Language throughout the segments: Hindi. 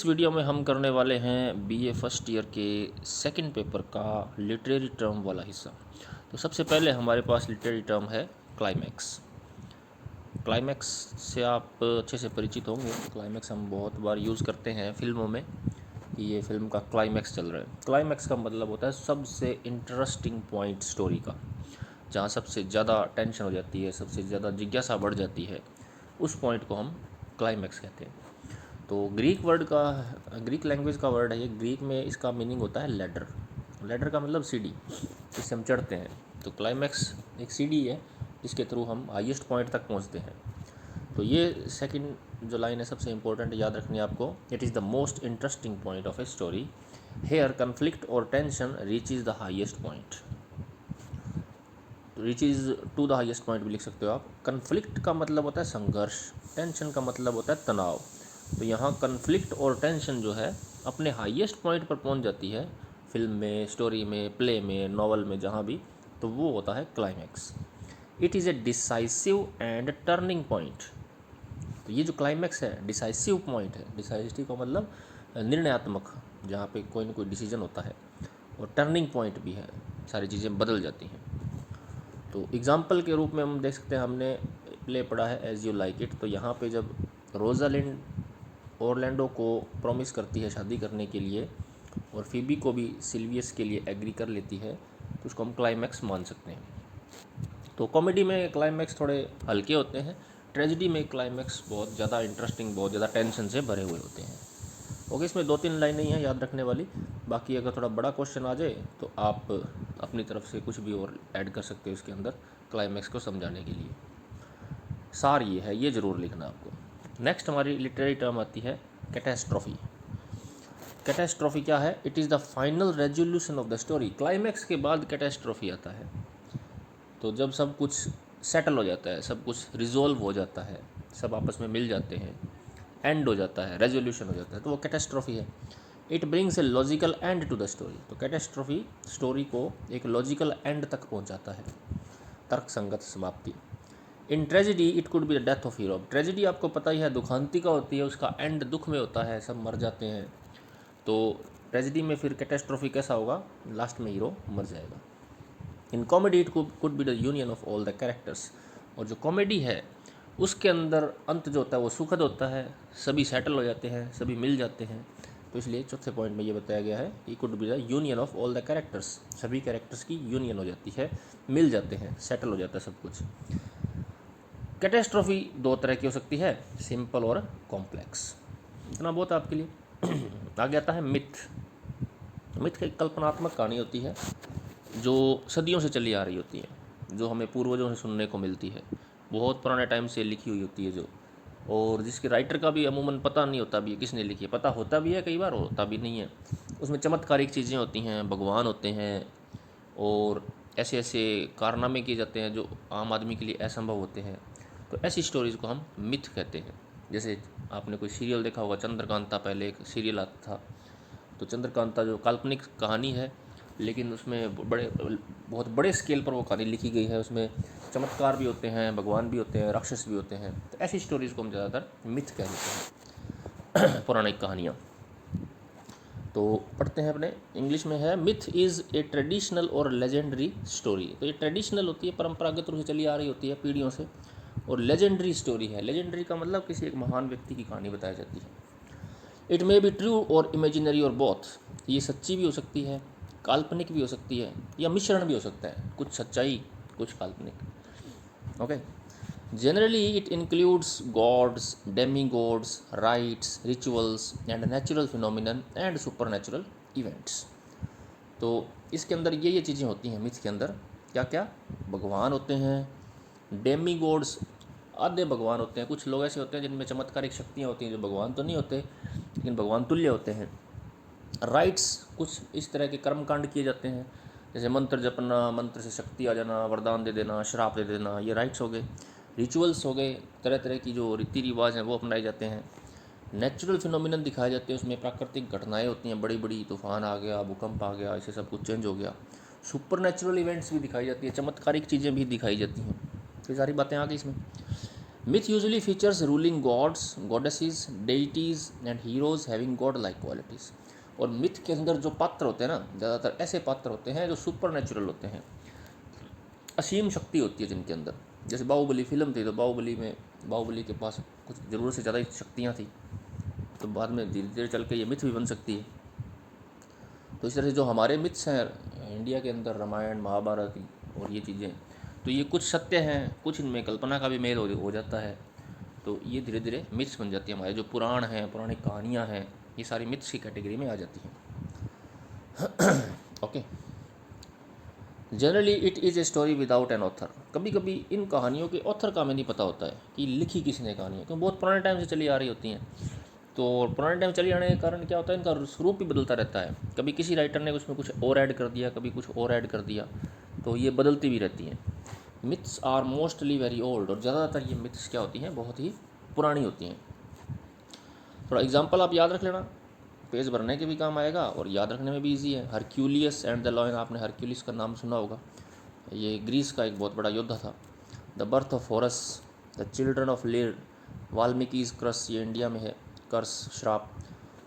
इस वीडियो में हम करने वाले हैं बीए फर्स्ट ईयर के सेकंड पेपर का लिटरेरी टर्म वाला हिस्सा। तो सबसे पहले हमारे पास लिटरेरी टर्म है क्लाइमैक्स। क्लाइमैक्स से आप अच्छे से परिचित होंगे। क्लाइमैक्स हम बहुत बार यूज़ करते हैं फिल्मों में कि ये फिल्म का क्लाइमैक्स चल रहा है। क्लाइमैक्स का मतलब होता है सबसे इंटरेस्टिंग पॉइंट स्टोरी का, जहाँ सबसे ज़्यादा टेंशन हो जाती है, सबसे ज़्यादा जिज्ञासा बढ़ जाती है, उस पॉइंट को हम क्लाइमैक्स कहते हैं। तो ग्रीक लैंग्वेज का वर्ड है ये। ग्रीक में इसका मीनिंग होता है लैडर। लैडर का मतलब सीढ़ी, जिससे हम चढ़ते हैं। तो क्लाइमैक्स एक सीढ़ी है जिसके थ्रू हम हाईएस्ट पॉइंट तक पहुंचते हैं। तो ये सेकंड जो लाइन है सबसे इंपॉर्टेंट याद रखनी है आपको। It is the most interesting point of a story, here conflict और tension reaches the highest point. Reaches to the highest point भी लिख सकते हो आप। कन्फ्लिक्ट का मतलब होता है संघर्ष, टेंशन का मतलब होता है तनाव। तो यहाँ कन्फ्लिक्ट और टेंशन जो है अपने हाईएस्ट पॉइंट पर पहुँच जाती है फिल्म में, स्टोरी में, प्ले में, नॉवल में, जहाँ भी। तो वो होता है climax. It is A decisive and turning point. तो ये जो क्लाइमैक्स है डिसाइसिव पॉइंट है। डिसाइसिव का मतलब निर्णयात्मक, जहाँ पे कोई ना कोई डिसीजन होता है। और टर्निंग पॉइंट भी है, सारी चीज़ें बदल जाती हैं। तो एग्जाम्पल के रूप में हम देख सकते हैं, हमने प्ले पढ़ा है एज यू लाइक इट। तो यहाँ पे जब रोजालिंड ऑरलैंडो को प्रॉमिस करती है शादी करने के लिए और फीबी को भी सिल्वियस के लिए एग्री कर लेती है, तो उसको हम क्लाइमैक्स मान सकते हैं। तो कॉमेडी में क्लाइमैक्स थोड़े हल्के होते हैं, ट्रेजिडी में क्लाइमैक्स बहुत ज़्यादा इंटरेस्टिंग, बहुत ज़्यादा टेंशन से भरे हुए होते हैं। ओके, इसमें 2-3 लाइनें ही हैं याद रखने वाली। बाकी अगर थोड़ा बड़ा क्वेश्चन आ जाए तो आप अपनी तरफ से कुछ भी और ऐड कर सकते हो इसके अंदर क्लाइमैक्स को समझाने के लिए। सार ये है, ये ज़रूर लिखना आपको। नेक्स्ट हमारी लिटरेरी टर्म आती है कैटास्ट्रॉफी। कैटास्ट्रॉफी क्या है? It is the final resolution of the story. Climax के बाद कैटास्ट्रॉफी आता है। तो जब सब कुछ सेटल हो जाता है, सब कुछ रिजोल्व हो जाता है, सब आपस में मिल जाते हैं, एंड हो जाता है, रेजोल्यूशन हो जाता है, तो वो कैटास्ट्रॉफी है। It brings a logical end to the story. तो कैटास्ट्रॉफी स्टोरी को एक लॉजिकल एंड तक पहुंचाता है, तर्क संगत समाप्ति। In tragedy it could be the death of hero. Tragedy आपको पता ही है दुखांतिका होती है, उसका एंड दुख में होता है, सब मर जाते हैं। तो ट्रेजिडी में फिर कैटास्ट्रॉफी कैसा होगा? लास्ट में हीरो मर जाएगा। In comedy it could be the union of all the characters. और जो कॉमेडी है उसके अंदर अंत जो होता है वो सुखद होता है, सभी सेटल हो जाते हैं, सभी मिल जाते हैं। तो इसलिए चौथे पॉइंट में ये बताया गया है कि could be the union of all the characters. सभी कैरेक्टर्स की यूनियन हो जाती है, मिल जाते हैं, सेटल हो जाता है सब कुछ। कैटास्ट्रॉफी दो तरह की हो सकती है, सिंपल और कॉम्प्लेक्स। इतना बहुत आपके लिए। आगे आता है मिथ। मिथ एक कल्पनात्मक कहानी होती है जो सदियों से चली आ रही होती है, जो हमें पूर्वजों से सुनने को मिलती है, बहुत पुराने टाइम से लिखी हुई होती है जो, और जिसके राइटर का भी अमूमन पता नहीं होता भी है किसने लिखी है। पता होता भी है, कई बार होता भी नहीं है। उसमें चमत्कारिक चीज़ें होती हैं, भगवान होते हैं, और ऐसे ऐसे कारनामे किए जाते हैं जो आम आदमी के लिए असंभव होते हैं। तो ऐसी स्टोरीज़ को हम मिथ कहते हैं। जैसे आपने कोई सीरियल देखा होगा चंद्रकांता, पहले एक सीरियल आता था। तो चंद्रकांता जो काल्पनिक कहानी है, लेकिन उसमें बहुत बड़े स्केल पर वो कहानी लिखी गई है। उसमें चमत्कार भी होते हैं, भगवान भी होते हैं, राक्षस भी होते हैं। तो ऐसी स्टोरीज़ को हम ज़्यादातर मिथ कह देते हैं, पौराणिक कहानियाँ। तो पढ़ते हैं अपने, इंग्लिश में है मिथ इज़ ए ट्रेडिशनल और लेजेंडरी स्टोरी। तो ये ट्रेडिशनल होती है, परंपरागत रूप से चली आ रही होती है पीढ़ियों से, और लेजेंडरी स्टोरी है। लेजेंडरी का मतलब किसी एक महान व्यक्ति की कहानी बताई जाती है। इट मे बी ट्रू और इमेजिनरी और बोथ। ये सच्ची भी हो सकती है, काल्पनिक भी हो सकती है, या मिश्रण भी हो सकता है, कुछ सच्चाई कुछ काल्पनिक। Okay, generally it includes gods, demi gods, rites, rituals and natural phenomenon and supernatural events. तो इसके अंदर ये चीज़ें होती हैं मिथ के अंदर। क्या क्या? भगवान होते हैं, डेमी गॉड्स, आधे भगवान होते हैं। कुछ लोग ऐसे होते हैं जिनमें चमत्कारिक शक्तियाँ होती हैं, जो भगवान तो नहीं होते लेकिन भगवान तुल्य होते हैं। राइट्स, कुछ इस तरह के कर्मकांड किए जाते हैं, जैसे मंत्र जपना, मंत्र से शक्ति आ जाना, वरदान दे देना, श्राप दे देना, ये राइट्स हो गए। रिचुअल्स हो गए, तरह तरह की जो रीति रिवाज हैं वो अपनाए जाते हैं। नेचुरल फिनोमिनन दिखाए जाते हैं, उसमें प्राकृतिक घटनाएं होती हैं, बड़ी बड़ी तूफान आ गया, भूकंप आ गया, ऐसे सब कुछ चेंज हो गया। सुपर नेचुरल इवेंट्स भी दिखाई जाती है, चमत्कारिक चीज़ें भी दिखाई जाती हैं। तो ये सारी बातें आ गई इसमें। Myth usually features ruling gods, goddesses, deities and heroes having god like qualities. और मिथ के अंदर जो पात्र होते हैं ना, ज़्यादातर ऐसे पात्र होते हैं जो सुपर नेचुरल होते हैं, असीम शक्ति होती है जिनके अंदर। जैसे बाहुबली फिल्म थी, तो बाहुबली में बाहुबली के पास कुछ ज़रूरत से ज़्यादा ही शक्तियाँ थी, तो बाद में धीरे धीरे चल के ये मिथ भी बन सकती है। तो इस तरह से जो हमारे मिथ्स हैं इंडिया के अंदर, रामायण महाभारत और ये चीज़ें, तो ये कुछ सत्य हैं, कुछ इनमें कल्पना का भी मेल हो जाता है। तो ये धीरे धीरे मिथ्स बन जाती है। हमारे जो पुराण हैं, पुरानी कहानियाँ हैं, ये सारी मिथ्स की कैटेगरी में आ जाती हैं। Okay. Generally it is a story without an author. कभी कभी इन कहानियों के ऑथर का हमें नहीं पता होता है कि लिखी किसने कहानी है, क्योंकि बहुत पुराने टाइम से चली आ रही होती हैं। तो पुराने टाइम चली आने के कारण क्या होता है, इनका स्वरूप भी बदलता रहता है। कभी किसी राइटर ने उसमें कुछ और ऐड कर दिया, कभी कुछ और ऐड कर दिया, तो ये बदलती भी रहती हैं। Myths are mostly very old, और ज़्यादातर ये मिथ्स क्या होती हैं, बहुत ही पुरानी होती हैं। थोड़ा एग्जांपल आप याद रख लेना, पेज भरने के भी काम आएगा और याद रखने में भी इजी है। हरक्यूलियस एंड द लॉयन, आपने हरक्यूलिस का नाम सुना होगा, ये ग्रीस का एक बहुत बड़ा योद्धा था। The birth of Horus, the children of Lir, Valmiki's curse, ये इंडिया में है, कर्स श्राप,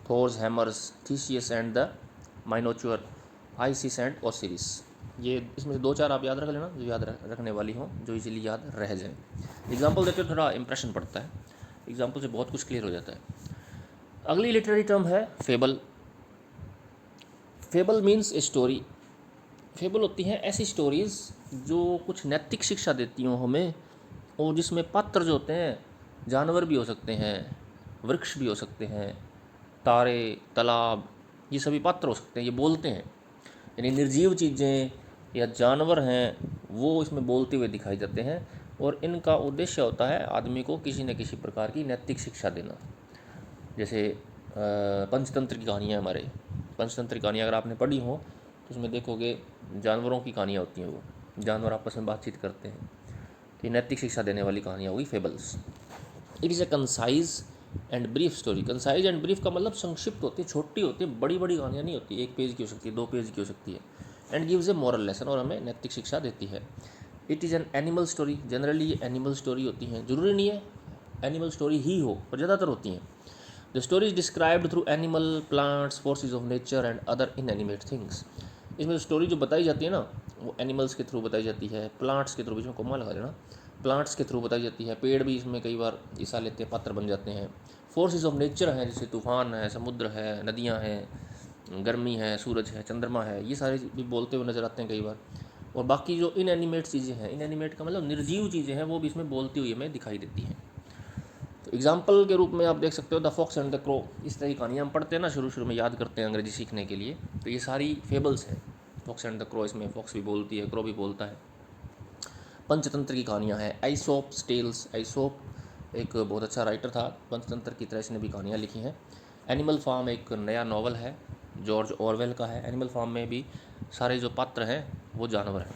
Thor's hammers, Theseus and the Minotaur, Isis and Osiris. ये इसमें से दो चार आप याद रख लेना जो याद रखने वाली हों, जो इजीली याद रह जाए। एग्जाम्पल देते थोड़ा इंप्रेशन पड़ता है, एग्जाम्पल से बहुत कुछ क्लियर हो जाता है। अगली लिटरेरी टर्म है fable. Fable means a story. Fable होती हैं ऐसी स्टोरीज़ जो कुछ नैतिक शिक्षा देती हों हमें, और जिसमें पात्र जो होते हैं जानवर भी हो सकते हैं, वृक्ष भी हो सकते हैं, तारे, तालाब, ये सभी पात्र हो सकते हैं, ये बोलते हैं। यानी निर्जीव चीज़ें या जानवर हैं वो इसमें बोलते हुए दिखाई जाते हैं, और इनका उद्देश्य होता है आदमी को किसी न किसी प्रकार की नैतिक शिक्षा देना। जैसे पंचतंत्र की कहानियाँ, हमारे पंचतंत्र की कहानियाँ अगर आपने पढ़ी हो तो उसमें देखोगे जानवरों की कहानियाँ होती हैं, वो जानवर आपस में बातचीत करते हैं। तो ये नैतिक शिक्षा देने वाली कहानियाँ होगी fables. It is A concise and brief story. Concise and brief का मतलब संक्षिप्त होती है, छोटी होती है, बड़ी बड़ी कहानियाँ नहीं होती, 1 पेज की हो सकती है, 2 पेज की हो सकती है। And gives A moral lesson, और हमें नैतिक शिक्षा देती है। It is an animal story. Generally ये एनिमल स्टोरी होती हैं, ज़रूरी नहीं है एनिमल स्टोरी ही हो, पर ज़्यादातर होती हैं। The story is described through animal, plants, forces of nature and other inanimate things. इसमें स्टोरी जो बताई जाती है ना, वो एनिमल्स के थ्रू बताई जाती है, प्लांट्स के थ्रू, बीच में कोमा लगा देना, प्लांट्स के थ्रू बताई जाती है, पेड़ भी इसमें कई बार हिस्सा लेते हैं, पात्र बन जाते हैं। फोर्सेज ऑफ नेचर हैं, जैसे तूफान है, समुद्र है, नदियाँ हैं, गर्मी है, सूरज है, चंद्रमा है, ये सारे भी बोलते हुए नज़र आते हैं कई बार। और बाकी जो इनएनिमेट चीज़ें हैं, इनएनिमेट का मतलब निर्जीव चीज़ें हैं, वो भी इसमें बोलती हुई हमें दिखाई देती हैं। तो एग्जाम्पल के रूप में आप देख सकते हो the fox and the crow. इस तरह की कहानियाँ हम पढ़ते हैं ना, शुरू शुरू में याद करते हैं अंग्रेजी सीखने के लिए, तो ये सारी फेबल्स हैं। फॉक्स एंड द क्रो, इसमें फॉक्स भी बोलती है, क्रो भी बोलता है। पंचतंत्र की कहानियाँ हैं, आइसोप्स टेल्स। आइसोप एक बहुत अच्छा राइटर था, पंचतंत्र की तरह इसने भी कहानियाँ लिखी हैं। एनिमल फार्म एक नया नावल है, जॉर्ज ऑरवेल का है। एनिमल फार्म में भी सारे जो पात्र हैं वो जानवर हैं।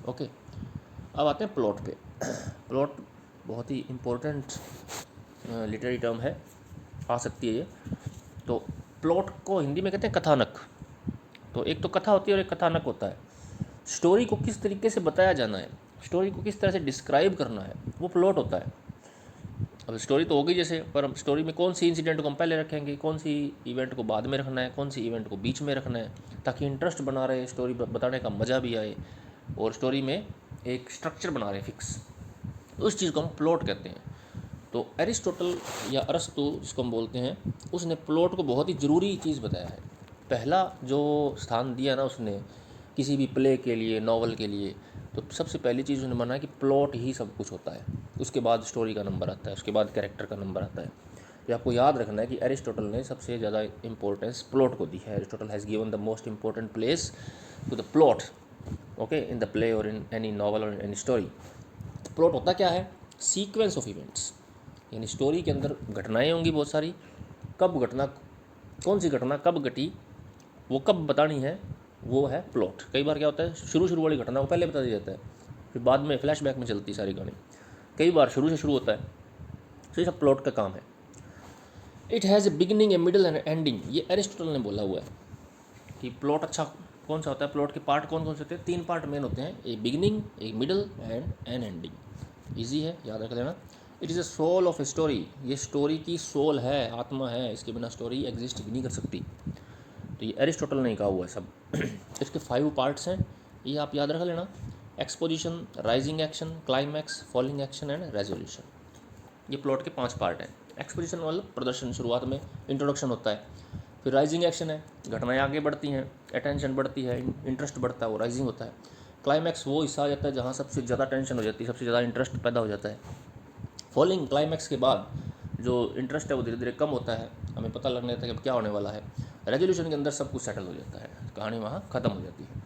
ओके, अब आते हैं प्लॉट पे। प्लॉट बहुत ही इम्पोर्टेंट लिटरेरी टर्म है, आ सकती है ये। तो प्लॉट को हिंदी में कहते हैं कथानक। तो एक तो कथा होती है और एक कथानक होता है। स्टोरी को किस तरीके से बताया जाना है, स्टोरी को किस तरह से डिस्क्राइब करना है, वो प्लॉट होता है। अब स्टोरी तो होगी जैसे, पर हम स्टोरी में कौन सी इंसिडेंट को हम पहले रखेंगे, कौन सी इवेंट को बाद में रखना है, कौन सी इवेंट को बीच में रखना है, ताकि इंटरेस्ट बना रहे, स्टोरी बताने का मज़ा भी आए, और स्टोरी में एक स्ट्रक्चर बना रहे फिक्स, उस चीज़ को हम प्लॉट कहते हैं। तो एरिस्टोटल या अरस्तु जिसको हम बोलते हैं, उसने प्लॉट को बहुत ही ज़रूरी चीज़ बताया है। पहला जो स्थान दिया ना उसने किसी भी प्ले के लिए, नॉवल के लिए, तो सबसे पहली चीज़ उन्होंने माना कि प्लॉट ही सब कुछ होता है। उसके बाद स्टोरी का नंबर आता है, उसके बाद कैरेक्टर का नंबर आता है। तो आपको याद रखना है कि एरिस्टोटल ने सबसे ज़्यादा इंपॉर्टेंस प्लॉट को दी है। Aristotle has given the most important place to the plot, okay, in the play और इन एनी नॉवल और एनी स्टोरी। प्लॉट होता क्या है? सीक्वेंस ऑफ इवेंट्स, यानी स्टोरी के अंदर घटनाएं होंगी बहुत सारी, कब घटना, कौन सी घटना कब घटी, वो कब बतानी है, वो है प्लॉट। कई बार क्या होता है, शुरू वाली घटना को पहले बता दिया जाता है, फिर बाद में फ्लैशबैक में चलती सारी कहानी। कई बार शुरू से शुरू होता है, तो ये सब प्लॉट का काम है। It has A beginning, a middle and ending. ये एरिस्टोटल ने बोला हुआ है कि प्लॉट अच्छा कौन सा होता है, प्लॉट के पार्ट कौन कौन से होते हैं? 3 पार्ट मेन होते हैं, a beginning, a middle and an ending. Easy है, याद रख लेना। It is a soul of a story, ये स्टोरी की सोल है, आत्मा है, इसके बिना स्टोरी एग्जिस्ट भी नहीं कर सकती। तो ये एरिस्टोटल ने कहा हुआ है सब। इसके 5 पार्ट्स हैं, ये आप याद रख लेना। Exposition, rising action, climax, falling action and resolution. ये प्लॉट के 5 पार्ट हैं। एक्सपोजिशन मतलब प्रदर्शन, शुरुआत में इंट्रोडक्शन होता है। फिर राइजिंग एक्शन है, घटनाएं आगे बढ़ती हैं, अटेंशन बढ़ती है, इंटरेस्ट बढ़ता है, वो राइजिंग होता है। क्लाइमैक्स वो हिस्सा आ जाता है जहाँ सबसे ज़्यादा टेंशन हो जाती है, सबसे ज़्यादा इंटरेस्ट पैदा हो जाता है। फॉलिंग, क्लाइमैक्स के बाद जो इंटरेस्ट है वो धीरे धीरे कम होता है, हमें पता लगने लगता है कि अब क्या होने वाला है। रेजोल्यूशन के अंदर सब कुछ सेटल हो जाता है, कहानी वहाँ ख़त्म हो जाती है।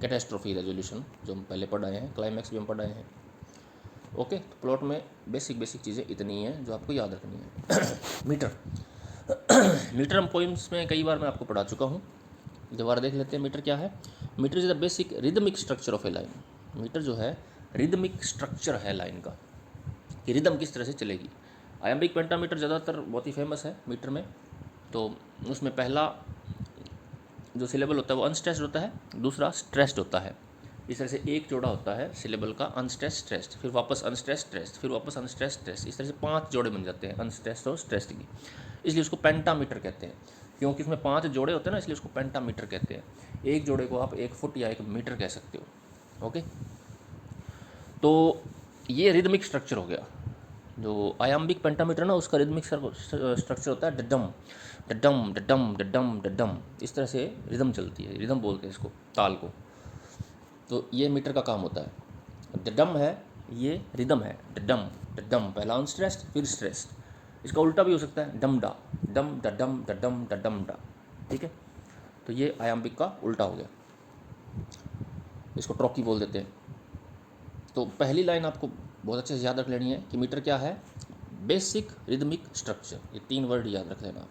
कैटेस्ट्रोफी, रेजोल्यूशन जो हम पहले पढ़ आए हैं, क्लाइमैक्स भी हम पढ़ आए हैं। ओके, तो प्लॉट में बेसिक चीज़ें इतनी हैं जो आपको याद रखनी है। मीटर मीटर हम पोइम्स में कई बार मैं आपको पढ़ा चुका हूँ, दोबारा देख लेते हैं मीटर क्या है। Metre is the basic rhythmic structure of a line. Metre जो है रिदमिक स्ट्रक्चर है लाइन का, कि रिदम किस तरह से चलेगी। आयम्बिक पेंटामीटर ज़्यादातर बहुत ही फेमस है मीटर में। तो उसमें पहला जो सिलेबल होता है वो अनस्ट्रेस्ड होता है, दूसरा स्ट्रेस्ड होता है। इस तरह से एक जोड़ा होता है सिलेबल का, अनस्ट्रेस्ड स्ट्रेस्ड, फिर वापस अनस्ट्रेस्ड स्ट्रेस्ड, फिर वापस अनस्ट्रेस्ड स्ट्रेस्ड। इस तरह से 5 जोड़े बन जाते हैं अनस्ट्रेस्ड और स्ट्रेस्ड की, इसलिए उसको पेंटामीटर कहते हैं। क्योंकि इसमें 5 जोड़े होते हैं ना, इसलिए उसको पेंटामीटर कहते हैं। एक जोड़े को आप 1 फुट या 1 मीटर कह सकते हो। ओके, तो ये रिदमिक स्ट्रक्चर हो गया। जो आयाम्बिक पेंटामीटर ना, उसका रिदमिक स्ट्रक्चर होता है डडम डडम डडम डडम डडम। इस तरह से रिदम चलती है, रिदम बोलते हैं इसको, ताल को। तो ये मीटर का काम होता है। डडम है, ये रिदम है, डडम डडम, पहला अनस्ट्रेस्ड फिर स्ट्रेस्ड। इसका उल्टा भी हो सकता है, डम डा, डम डडम डडम डडम डा। ठीक है, तो ये आयाम्बिक का उल्टा हो गया, इसको ट्रॉकी बोल देते हैं। तो पहली लाइन आपको बहुत अच्छे से याद रख लेनी है कि मीटर क्या है, बेसिक रिदमिक स्ट्रक्चर। ये 3 वर्ड याद रख लेना।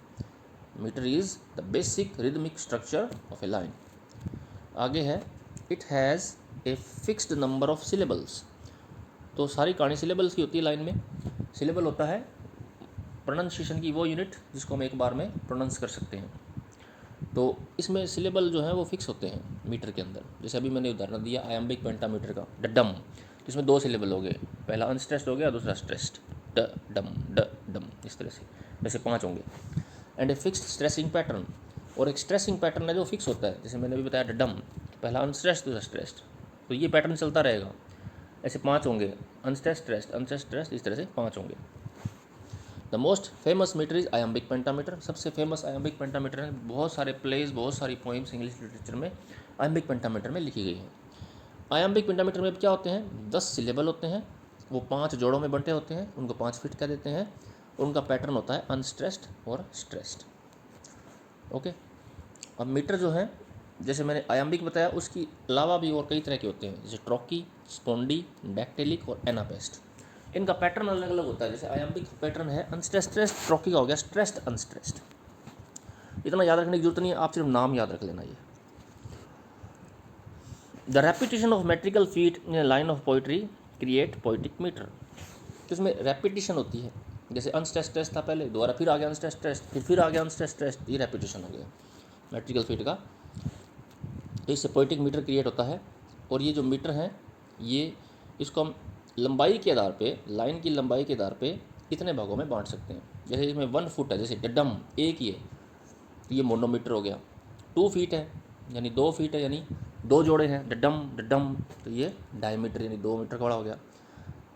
Metre is the basic rhythmic structure of a line. आगे है, it has a fixed number of syllables. तो सारी कहानी सिलेबल्स की होती है लाइन में। सिलेबल होता है प्रोनाउंसिएशन की वो यूनिट जिसको हम एक बार में प्रोनाउंस कर सकते हैं। तो इसमें सिलेबल जो है वो फिक्स होते हैं मीटर के अंदर। जैसे अभी मैंने उदाहरण दिया आयम्बिक पेंटामीटर का, डडम, तो इसमें 2 सिलेबल हो गए, पहला अनस्ट्रेस्ड हो गया, दूसरा स्ट्रेस्ड, ड डम ड डम, इस तरह से वैसे 5 होंगे। And a fixed stressing pattern, और एक स्ट्रेसिंग पैटर्न है जो फिक्स होता है। जैसे मैंने अभी बताया डडम, पहला अनस्ट्रेस्ड दूसरा स्ट्रेस्ड, तो ये पैटर्न चलता रहेगा। ऐसे 5 होंगे, अनस्ट्रेस्ड स्ट्रेस्ड अनस्ट्रेस्ड स्ट्रेस्ड, इस तरह से 5 होंगे। The most famous metre is iambic pentameter. सबसे फेमस आयम्बिक पेंटामीटर है। बहुत सारे प्लेज, बहुत सारी पोइम्स इंग्लिश लिटरेचर में आयम्बिक पेंटामीटर में लिखी गई हैं। आयम्बिक पेंटामीटर में क्या होते हैं, 10 सिलेबल होते हैं, वो 5 जोड़ों में बंटे होते हैं, उनको 5 फीट कह देते हैं। उनका पैटर्न होता है अनस्ट्रेस्ड और स्ट्रेस्ड। ओके, अब मीटर जो है, जैसे मैंने आयम्बिक बताया, उसकी अलावा भी और कई तरह के होते हैं, जैसे ट्रॉकी, स्पॉन्डी, डैक्टेलिक और एनापेस्ट। इनका पैटर्न अलग अलग होता है। जैसे आयम्बिक पैटर्न है अनस्ट्रेस्ड स्ट्रेस्ड, ट्रॉकी का हो गया स्ट्रेस्ड अनस्ट्रेस्ड। इतना याद रखने की जरूरत नहीं है, आप सिर्फ नाम याद रख लेना। ये the repetition of metrical feet in a line of poetry create poetic metre. तो इसमें रेपिटेशन होती है, जैसे अनस्ट्रेस्ड स्ट्रेस्ड था पहले, दोबारा फिर आ गया अनस्ट्रेस्ड स्ट्रेस्ड, फिर आ गया अनस्ट्रेस्ड स्ट्रेस्ड, ये रेपिटेशन हो गया मेट्रिकल फीट का। तो इससे पोइटिक मीटर क्रिएट होता है। और ये जो मीटर हैं, ये इसको हम लंबाई के आधार पे, लाइन की लंबाई के आधार पे इतने भागों में बांट सकते हैं। जैसे इसमें 1 फुट है, जैसे डडम एक ही है, तो ये मोनोमीटर हो गया। 2 फीट है यानी 2 फीट है, यानी 2 जोड़े हैं, डडम डडम, तो ये डायमीटर यानी 2 मीटर का बड़ा हो गया।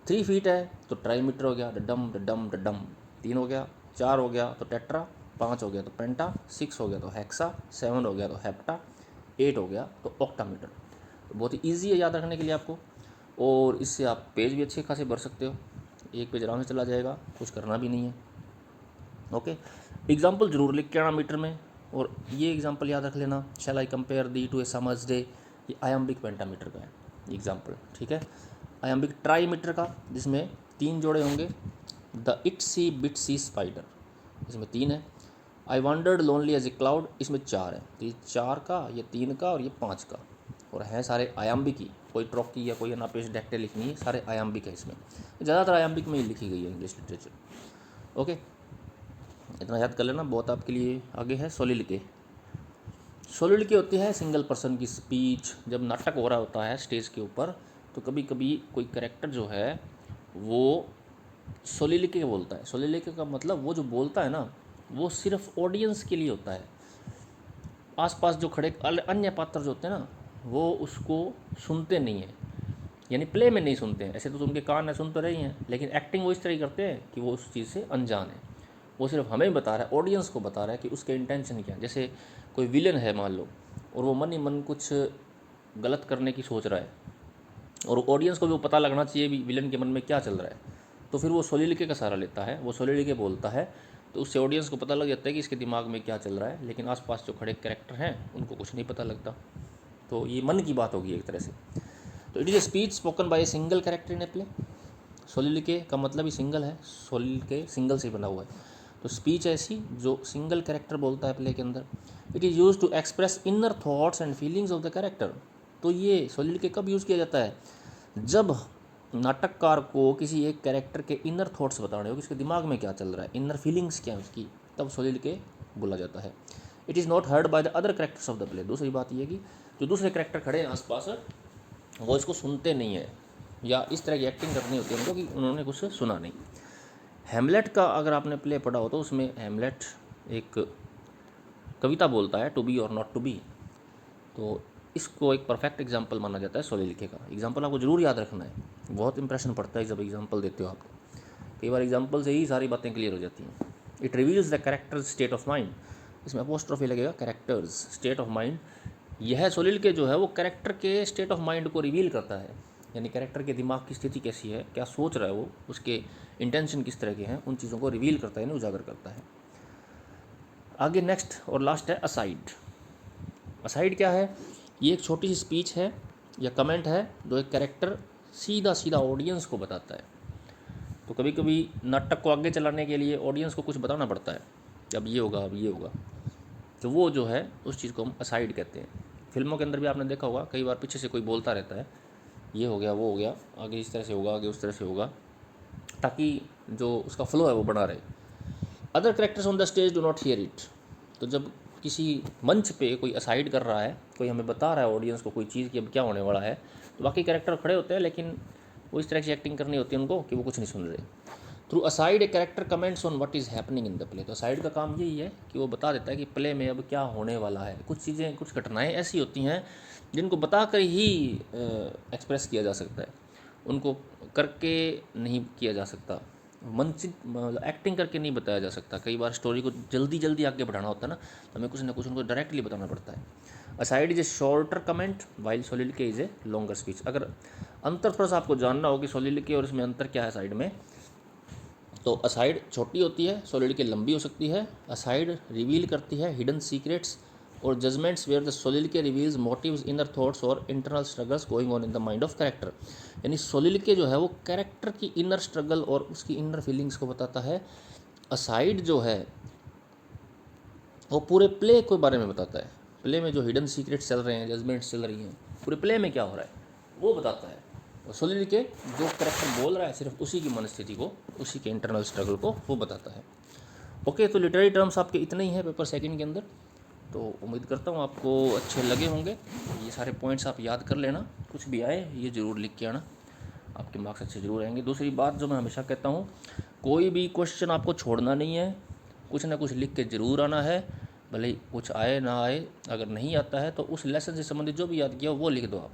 3 फीट है तो ट्राईमीटर हो गया, डडम डडम डडम, 3 हो गया। 4 हो गया तो टेट्रा, 5 हो गया तो पेंटा, 6 हो गया तो हेक्सा, 7 हो गया तो हेप्टा, 8 हो गया तो ऑक्टामीटर। तो बहुत ही ईजी है याद रखने के लिए आपको, और इससे आप पेज भी अच्छे खासे भर सकते हो। एक पेज आराम से चला जाएगा, कुछ करना भी नहीं है। ओके, एग्जाम्पल जरूर लिख के आना मीटर में, और ये एग्जाम्पल याद रख लेना, shall I compare thee to a summer's day, ये आयम्बिक पेंटामीटर का है एग्जाम्पल। ठीक है, आयम्बिक ट्राईमीटर का, जिसमें 3 जोड़े होंगे, द इट्सी बिट्सी स्पाइडर, इसमें 3 है। I wandered lonely as a cloud, इसमें 4 है। तो ये 4 का, ये 3 का और ये 5 का, और हैं सारे आयम्बिक ही, कोई ट्रॉकी या कोई अनापेश डैक्टेलिक नहीं है, सारे आयम्बिक है। इसमें ज़्यादातर आयम्बिक में ही लिखी गई है इंग्लिश लिटरेचर। ओके, इतना याद कर लेना, बहुत आपके लिए आगे है। सोलिलिके, सोलिलिके होती है सिंगल पर्सन की स्पीच। जब नाटक हो रहा होता है स्टेज के ऊपर, तो कभी कभी कोई कैरेक्टर जो है वो सोलिलिके बोलता है। सोलिलिके का मतलब वो जो बोलता है ना, वो सिर्फ ऑडियंस के लिए होता है। आसपास जो खड़े अन्य पात्र जो होते हैं ना, वो उसको सुनते नहीं हैं, यानी प्ले में नहीं सुनते हैं। ऐसे तो उनके कान है, सुन तो रही हैं, लेकिन एक्टिंग वो इस तरह करते हैं कि वो उस चीज़ से अनजान है। वो सिर्फ हमें बता रहा है, ऑडियंस को बता रहा है कि उसके इंटेंशन क्या है। जैसे कोई विलन है मान लो, और वो मन ही मन कुछ गलत करने की सोच रहा है, और ऑडियंस को भी वो पता लगना चाहिए भी विलन के मन में क्या चल रहा है, तो फिर वो सोलिलिके का सहारा लेता है, वो सोलिलिके बोलता है, तो उससे ऑडियंस को पता लग जाता है कि इसके दिमाग में क्या चल रहा है। लेकिन आसपास जो खड़े कैरेक्टर हैं उनको कुछ नहीं पता लगता। तो ये मन की बात होगी एक तरह से। तो it is a speech spoken by a single character in a play. Soliloquy का मतलब ही सिंगल है, सोलिलिके सिंगल से बना हुआ है। तो स्पीच ऐसी जो सिंगल कैरेक्टर बोलता है प्ले के अंदर। It is use to express inner thoughts and feelings of the character. तो ये सोलिलिके कब यूज़ किया जाता है? जब नाटककार को किसी एक कैरेक्टर के इनर थॉट्स बताने हो कि उसके दिमाग में क्या चल रहा है, इनर फीलिंग्स क्या है उसकी, तब सोलिलिके बोला जाता है। It is not heard by the other characters of the play. दूसरी बात ये कि जो दूसरे कैरेक्टर खड़े हैं आसपास, वो इसको सुनते नहीं है, या इस तरह की एक्टिंग करनी होती है उनको कि उन्होंने कुछ सुना नहीं। हैमलेट का अगर आपने प्ले पढ़ा हो तो उसमें हैमलेट एक कविता बोलता है, टू बी और नॉट टू बी। तो इसको एक परफेक्ट एग्जाम्पल माना जाता है सोलिलिके का। एग्जाम्पल आपको जरूर याद रखना है, बहुत इंप्रेशन पड़ता है जब एग्जाम्पल देते हो आप। कई बार एग्जाम्पल से ही सारी बातें क्लियर हो जाती हैं। It reveals the characters state of mind. इसमें अपोस्ट्रोफी लगेगा, कैरेक्टर्स स्टेट ऑफ माइंड। यह सोलिलिके जो है वो कैरेक्टर के स्टेट ऑफ माइंड को रिवील करता है, यानी कैरेक्टर के दिमाग की स्थिति कैसी है, क्या सोच रहा है वो, उसके इंटेंशन किस तरह के हैं, उन चीज़ों को रिवील करता है, यानी उजागर करता है। आगे नेक्स्ट और लास्ट है असाइड। असाइड क्या है? ये एक छोटी सी स्पीच है या कमेंट है जो एक कैरेक्टर सीधा सीधा ऑडियंस को बताता है। तो कभी कभी नाटक को आगे चलाने के लिए ऑडियंस को कुछ बताना पड़ता है कि अब ये होगा, अब ये होगा, तो वो जो है उस चीज़ को हम असाइड कहते हैं। फिल्मों के अंदर भी आपने देखा होगा, कई बार पीछे से कोई बोलता रहता है, ये हो गया, वो हो गया, आगे इस तरह से होगा, आगे उस तरह से होगा, ताकि जो उसका फ्लो है वो बना रहे। Other characters on the stage do not here it. तो जब किसी मंच पे कोई असाइड कर रहा है, कोई हमें बता रहा है ऑडियंस को कोई चीज़ कि अब क्या होने वाला है, तो बाकी कैरेक्टर खड़े होते हैं, लेकिन वो इस तरह की एक्टिंग करनी होती है उनको कि वो कुछ नहीं सुन रहे। Through aside a character comments on what is happening in the play. तो असाइड का काम यही है कि वो बता देता है कि प्ले में अब क्या होने वाला है। कुछ चीज़ें, कुछ घटनाएं ऐसी होती हैं जिनको बताकर ही एक्सप्रेस किया जा सकता है, उनको करके नहीं किया जा सकता, मंचित एक्टिंग करके नहीं बताया जा सकता। कई बार स्टोरी को जल्दी जल्दी आगे बढ़ाना होता है ना, तो हमें कुछ ना कुछ उनको डायरेक्टली बताना पड़ता है। Aside is a shorter comment while soliloquy is a longer speech. अगर अंतर थोड़ा सा आपको जानना हो कि सोलिलिके और इसमें अंतर क्या है साइड में, तो असाइड छोटी होती है, सोलिलिके लंबी हो सकती है। असाइड रिवील करती है हिडन सीक्रेट्स और judgments where the soliloquy reveals motives, inner thoughts और internal struggles going on in the mind of character. यानी सोलिलिके जो है वो कैरेक्टर की इनर स्ट्रगल और उसकी इनर फीलिंग्स को बताता है। असाइड जो है वो पूरे प्ले के बारे में बताता है, प्ले में जो हिडन सीक्रेट्स चल रहे हैं, जजमेंट्स चल रही हैं, पूरे प्ले में क्या हो रहा है वो बताता है। और सोलिलिके जो कैरेक्टर बोल रहा है सिर्फ उसी की मनस्थिति को, उसी के इंटरनल स्ट्रगल को वो बताता है। ओके, तो लिटरेरी टर्म्स आपके इतने ही हैं पेपर सेकंड के अंदर। तो उम्मीद करता हूँ आपको अच्छे लगे होंगे। ये सारे पॉइंट्स आप याद कर लेना, कुछ भी आए ये ज़रूर लिख के आना, आपके मार्क्स अच्छे ज़रूर आएंगे। दूसरी बात जो मैं हमेशा कहता हूँ, कोई भी क्वेश्चन आपको छोड़ना नहीं है, कुछ ना कुछ लिख के ज़रूर आना है, भले ही कुछ आए ना आए। अगर नहीं आता है तो उस लेसन से संबंधित जो भी याद किया वो लिख दो आप।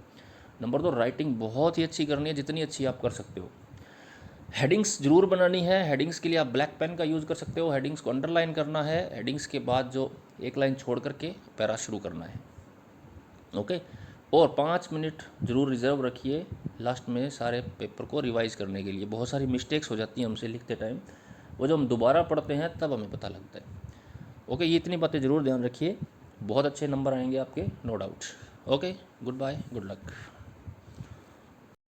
नंबर 2, राइटिंग बहुत ही अच्छी करनी है, जितनी अच्छी आप कर सकते हो। हेडिंग्स जरूर बनानी है। हेडिंग्स के लिए आप ब्लैक पेन का यूज़ कर सकते हो। हेडिंग्स को अंडरलाइन करना है। हेडिंग्स के बाद जो एक लाइन छोड़ करके पैरा शुरू करना है। ओके, और 5 मिनट जरूर रिजर्व रखिए लास्ट में सारे पेपर को रिवाइज़ करने के लिए। बहुत सारी मिस्टेक्स हो जाती हैं हमसे लिखते टाइम, वो जब हम दोबारा पढ़ते हैं तब हमें पता लगता है। ओके, ये इतनी बातें ज़रूर ध्यान रखिए, बहुत अच्छे नंबर आएंगे आपके, no doubt. Okay, goodbye, good luck.